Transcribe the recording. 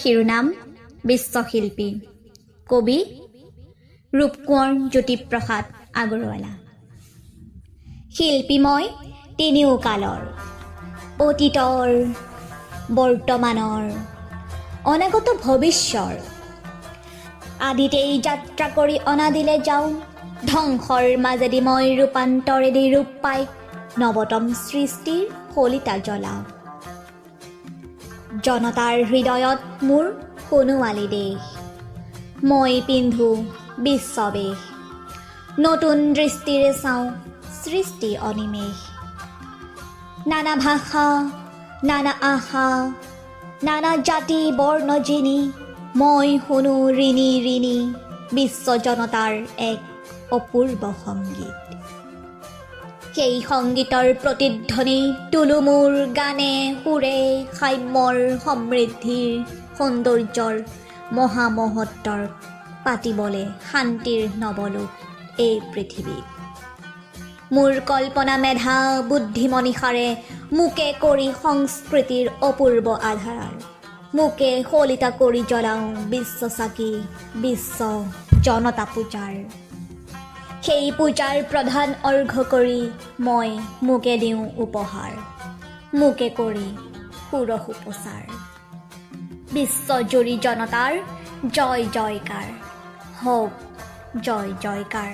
শিৰোনাম বিশ্বশিল্পী কবি ৰূপকোঁৱৰ জ্যোতি প্ৰসাদ আগৰৱালা। শিল্পী মই তিনিও কালৰ, অতীতৰ, বৰ্তমানৰ, অনাগত ভৱিষ্যৰ। আদিতেই যাত্ৰা কৰি অনাদিলে যাওঁ, ধ্বংসৰ মাজেদি মই ৰূপান্তৰেদি ৰূপ পাই নৱতম সৃষ্টিৰ শলিতা জ্বলাওঁ। জনতাৰ হৃদয়ত মোৰ সোণোৱালী দেশ, মই পিন্ধো বিশ্ববেশ। নতুন দৃষ্টিৰে চাওঁ সৃষ্টি অনিমেষ। নানা ভাষা, নানা আশা, নানা জাতি বৰ্ণ জিনি, মই শুনো ঋণী ঋণী বিশ্ব জনতাৰ এক অপূৰ্ব সংগীত। সেই সংগীতৰ প্ৰতিধ্বনি তোলো মোৰ গানে সুৰে, সাম্যৰ সমৃদ্ধিৰ সৌন্দৰ্যৰ মহামহত্বৰ পাতিবলে শান্তিৰ নৱলোক এই পৃথিৱীত। মোৰ কল্পনা মেধা বুদ্ধিমনিষাৰে মোকে কৰি সংস্কৃতিৰ অপূৰ্ব আধাৰ, মোকে শলিতা কৰি জ্বলাওঁ বিশ্ব চাকি, বিশ্ব জনতা পূজাৰ। সেই পূজাৰ প্ৰধান অৰ্ঘ্য কৰি মই মোকে দিওঁ উপহাৰ, মোকে কৰি সুৰসু প্ৰচাৰ। বিশ্বজুৰি জনতাৰ জয় জয়কাৰ, হওক জয় জয়কাৰ।